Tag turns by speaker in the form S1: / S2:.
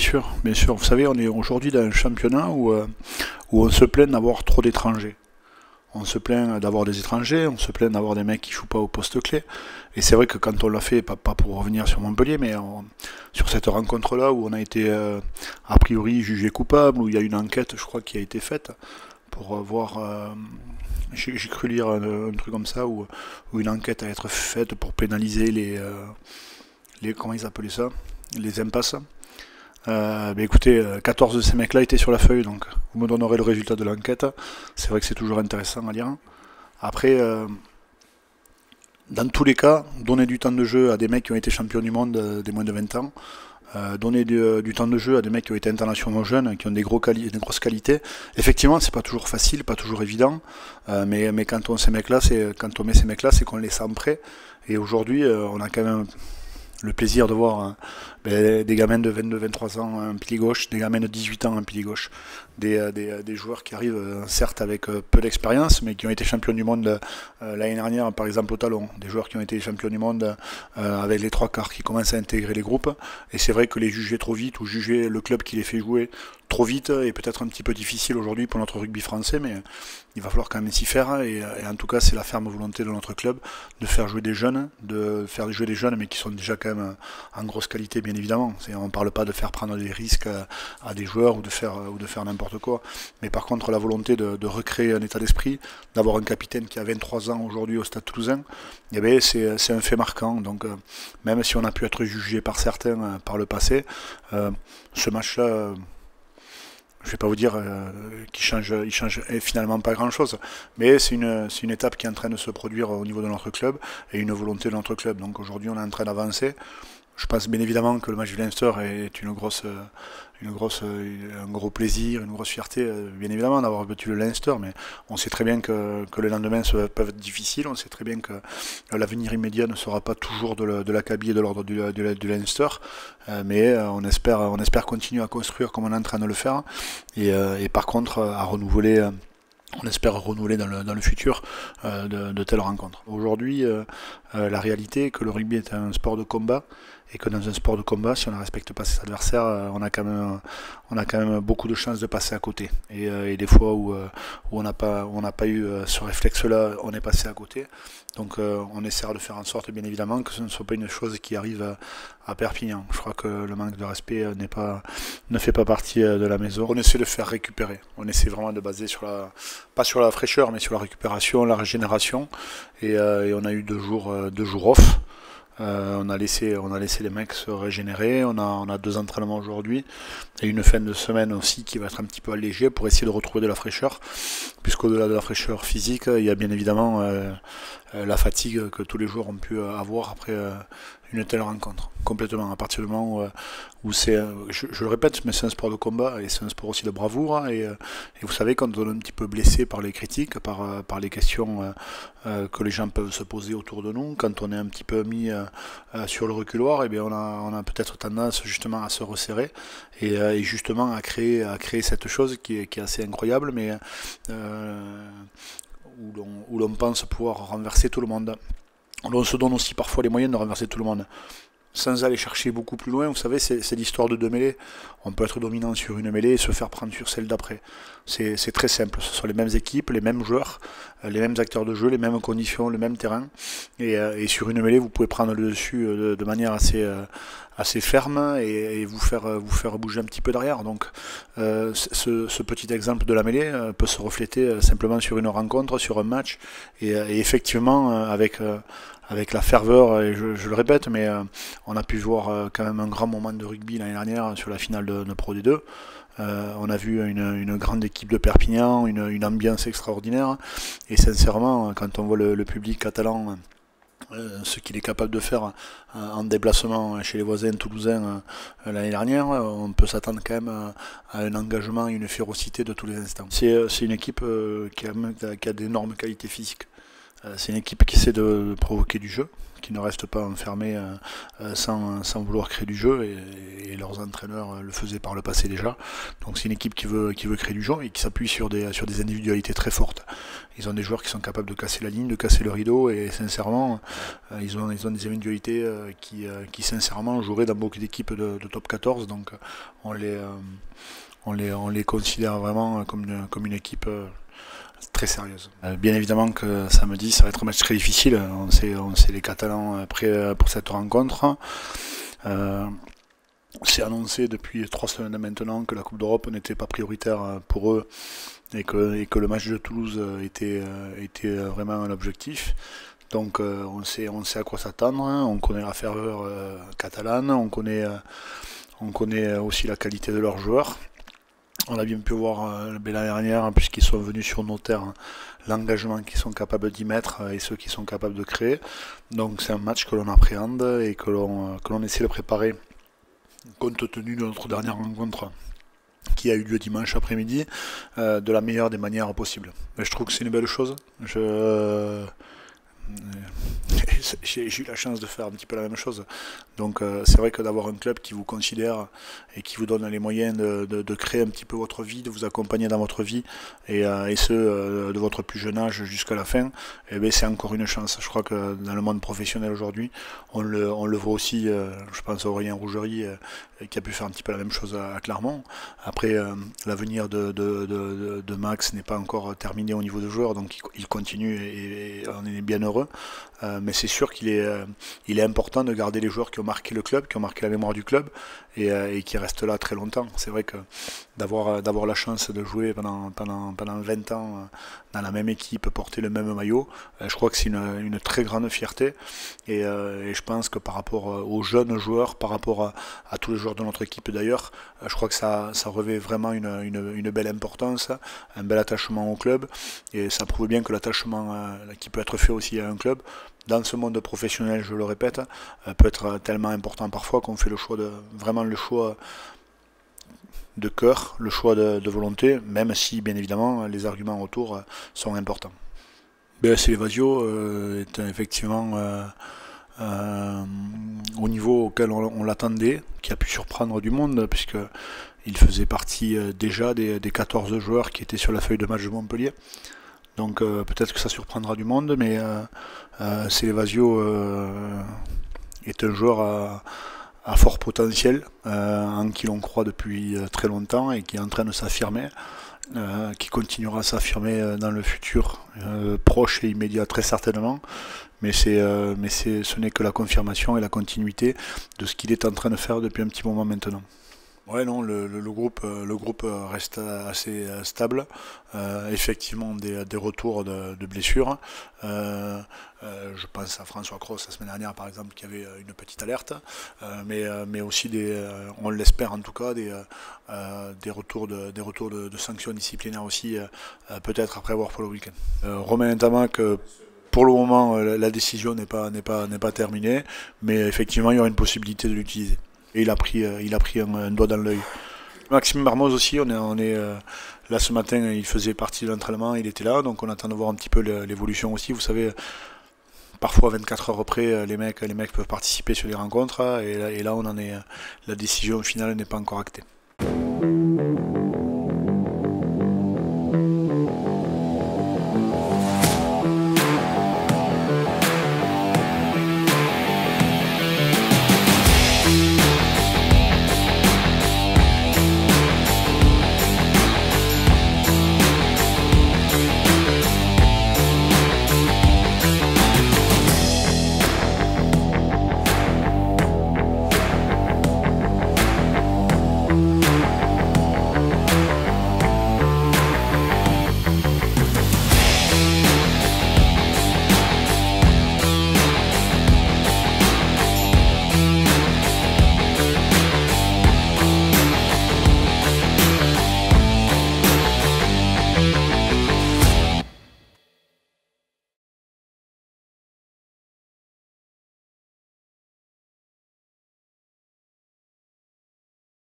S1: sûr, bien sûr. Vous savez, on est aujourd'hui dans un championnat où on se plaint d'avoir trop d'étrangers. On se plaint d'avoir des étrangers, on se plaint d'avoir des mecs qui jouent pas au poste clé. Et c'est vrai que quand on l'a fait, pas pour revenir sur Montpellier, mais sur cette rencontre-là où on a été a priori jugé coupable, où il y a une enquête, je crois, qui a été faite pour voir. J'ai cru lire un truc comme ça où une enquête a été faite pour pénaliser les comment ils appelaient ça, les impasses. Écoutez, 14 de ces mecs-là étaient sur la feuille, donc vous me donnerez le résultat de l'enquête. C'est vrai que c'est toujours intéressant à lire. Après, dans tous les cas, donner du temps de jeu à des mecs qui ont été champions du monde des moins de 20 ans, donner du temps de jeu à des mecs qui ont été internationaux jeunes, qui ont des grosses qualités. Effectivement, c'est pas toujours facile, pas toujours évident, mais quand on met ces mecs-là, c'est qu'on les sent prêts. Et aujourd'hui, on a quand même le plaisir de voir des gamins de 22-23 ans en pilier gauche, des gamins de 18 ans en pilier gauche, des joueurs qui arrivent certes avec peu d'expérience, mais qui ont été champions du monde l'année dernière, par exemple au talon, des joueurs qui ont été champions du monde avec les trois quarts, qui commencent à intégrer les groupes, et c'est vrai que les juger trop vite ou juger le club qui les fait jouer trop vite est peut-être un petit peu difficile aujourd'hui pour notre rugby français, mais il va falloir quand même s'y faire, et en tout cas c'est la ferme volonté de notre club de faire jouer des jeunes, mais qui sont déjà quand même en grosse qualité, bien évidemment. On ne parle pas de faire prendre des risques à des joueurs ou de faire n'importe quoi, mais par contre la volonté de recréer un état d'esprit, d'avoir un capitaine qui a 23 ans aujourd'hui au Stade Toulousain, eh bien, c'est un fait marquant. Donc même si on a pu être jugé par certains par le passé, ce match-là, je ne vais pas vous dire il change finalement pas grand chose, mais c'est une étape qui est en train de se produire au niveau de notre club et une volonté de notre club. Donc aujourd'hui on est en train d'avancer. Je pense bien évidemment que le match du Leinster est un gros plaisir, une grosse fierté, bien évidemment, d'avoir battu le Leinster, mais on sait très bien que les lendemains peuvent être difficiles, on sait très bien que l'avenir immédiat ne sera pas toujours de l'acabit et de l'ordre du Leinster, mais on espère continuer à construire comme on est en train de le faire, et par contre à renouveler. On espère renouveler dans le futur de telles rencontres. Aujourd'hui, la réalité est que le rugby est un sport de combat, et que dans un sport de combat, si on ne respecte pas ses adversaires, on a quand même beaucoup de chances de passer à côté. Et des fois où on n'a pas eu ce réflexe-là, on est passé à côté. Donc on essaiera de faire en sorte, bien évidemment, que ce ne soit pas une chose qui arrive à Perpignan. Je crois que le manque de respect ne fait pas partie de la maison. On essaie de faire récupérer. On essaie vraiment de baser pas sur la fraîcheur, mais sur la récupération, la régénération. Et on a eu 2 jours off. On a laissé les mecs se régénérer, on a 2 entraînements aujourd'hui et une fin de semaine aussi qui va être un petit peu allégée pour essayer de retrouver de la fraîcheur, puisqu'au-delà de la fraîcheur physique, il y a bien évidemment la fatigue que tous les joueurs ont pu avoir après une telle rencontre, complètement, à partir du moment où c'est, je le répète, mais c'est un sport de combat et c'est un sport aussi de bravoure, et vous savez, quand on est un petit peu blessé par les critiques, par les questions que les gens peuvent se poser autour de nous, quand on est un petit peu mis sur le reculoir, et bien on a peut-être tendance justement à se resserrer et justement à créer cette chose qui est assez incroyable, mais où l'on pense pouvoir renverser tout le monde. On se donne aussi parfois les moyens de renverser tout le monde, sans aller chercher beaucoup plus loin. Vous savez, c'est l'histoire de 2 mêlées. On peut être dominant sur une mêlée et se faire prendre sur celle d'après. C'est très simple. Ce sont les mêmes équipes, les mêmes joueurs, les mêmes acteurs de jeu, les mêmes conditions, le même terrain. Et sur une mêlée, vous pouvez prendre le dessus de manière assez ferme et vous faire bouger un petit peu derrière. Donc ce petit exemple de la mêlée peut se refléter simplement sur une rencontre, sur un match, et effectivement avec la ferveur, et je le répète, mais on a pu voir quand même un grand moment de rugby l'année dernière sur la finale de Pro D2. On a vu une grande équipe de Perpignan, une ambiance extraordinaire, et sincèrement, quand on voit le public catalan, ce qu'il est capable de faire en déplacement chez les voisins toulousains l'année dernière, on peut s'attendre quand même à un engagement et une férocité de tous les instants. C'est une équipe qui a d'énormes qualités physiques. C'est une équipe qui essaie de provoquer du jeu, qui ne reste pas enfermée sans vouloir créer du jeu, et leurs entraîneurs le faisaient par le passé déjà. Donc c'est une équipe qui veut créer du jeu et qui s'appuie sur des individualités très fortes. Ils ont des joueurs qui sont capables de casser la ligne, de casser le rideau, et sincèrement, ils ont des individualités qui sincèrement joueraient dans beaucoup d'équipes de top 14, donc on les considère vraiment comme une équipe très sérieuse. Bien évidemment que samedi ça va être un match très difficile, on sait les Catalans prêts pour cette rencontre. C'est annoncé depuis 3 semaines maintenant que la Coupe d'Europe n'était pas prioritaire pour eux, et que le match de Toulouse était vraiment un objectif. Donc on sait à quoi s'attendre, hein. On connaît la ferveur catalane, on connaît aussi la qualité de leurs joueurs. On a bien pu voir l'année dernière, puisqu'ils sont venus sur nos terres, l'engagement qu'ils sont capables d'y mettre et ceux qui sont capables de créer. Donc c'est un match que l'on appréhende et que l'on essaie de préparer compte tenu de notre dernière rencontre qui a eu lieu dimanche après-midi, de la meilleure des manières possibles. Mais je trouve que c'est une belle chose. J'ai eu la chance de faire un petit peu la même chose. Donc c'est vrai que d'avoir un club qui vous considère et qui vous donne les moyens de créer un petit peu votre vie, de vous accompagner dans votre vie, et ce de votre plus jeune âge jusqu'à la fin, eh bien, c'est encore une chance. Je crois que dans le monde professionnel aujourd'hui, on le voit aussi. Je pense à Aurélien Rougerie qui a pu faire un petit peu la même chose à Clermont. Après, l'avenir de Max n'est pas encore terminé au niveau de joueur, donc il continue et on est bien heureux. Mais c'est sûr qu'il est important de garder les joueurs qui ont marqué le club, qui ont marqué la mémoire du club, et qui restent là très longtemps. C'est vrai que d'avoir la chance de jouer pendant 20 ans dans la même équipe, porter le même maillot, je crois que c'est une très grande fierté, et je pense que par rapport aux jeunes joueurs, par rapport à tous les joueurs de notre équipe d'ailleurs, je crois que ça revêt vraiment une belle importance, un bel attachement au club, et ça prouve bien que l'attachement qui peut être fait aussi à un club, dans ce monde professionnel, je le répète, peut être tellement important parfois qu'on fait vraiment le choix de cœur, le choix de volonté, même si bien évidemment les arguments autour sont importants. BS Evasio est effectivement au niveau auquel on l'attendait, qui a pu surprendre du monde, puisque il faisait partie déjà des 14 joueurs qui étaient sur la feuille de match de Montpellier. Donc peut-être que ça surprendra du monde, mais Célevasio est un joueur à fort potentiel, en qui l'on croit depuis très longtemps et qui est en train de s'affirmer, qui continuera à s'affirmer dans le futur proche et immédiat très certainement, mais ce n'est que la confirmation et la continuité de ce qu'il est en train de faire depuis un petit moment maintenant. Ouais, non, le groupe reste assez stable. Effectivement, des retours de blessures. Je pense à François Cros la semaine dernière, par exemple, qui avait une petite alerte. Mais aussi on l'espère en tout cas, des retours de sanctions disciplinaires aussi, peut-être après avoir pour le week-end. Romain Ntamak, pour le moment, la décision n'est pas terminée, mais effectivement, il y aura une possibilité de l'utiliser. Et il a pris un doigt dans l'œil. Maxime Marmoz aussi, on est là ce matin, il faisait partie de l'entraînement, il était là, donc on attend de voir un petit peu l'évolution aussi. Vous savez, parfois 24 heures après, les mecs peuvent participer sur les rencontres, et là on en est, la décision finale n'est pas encore actée.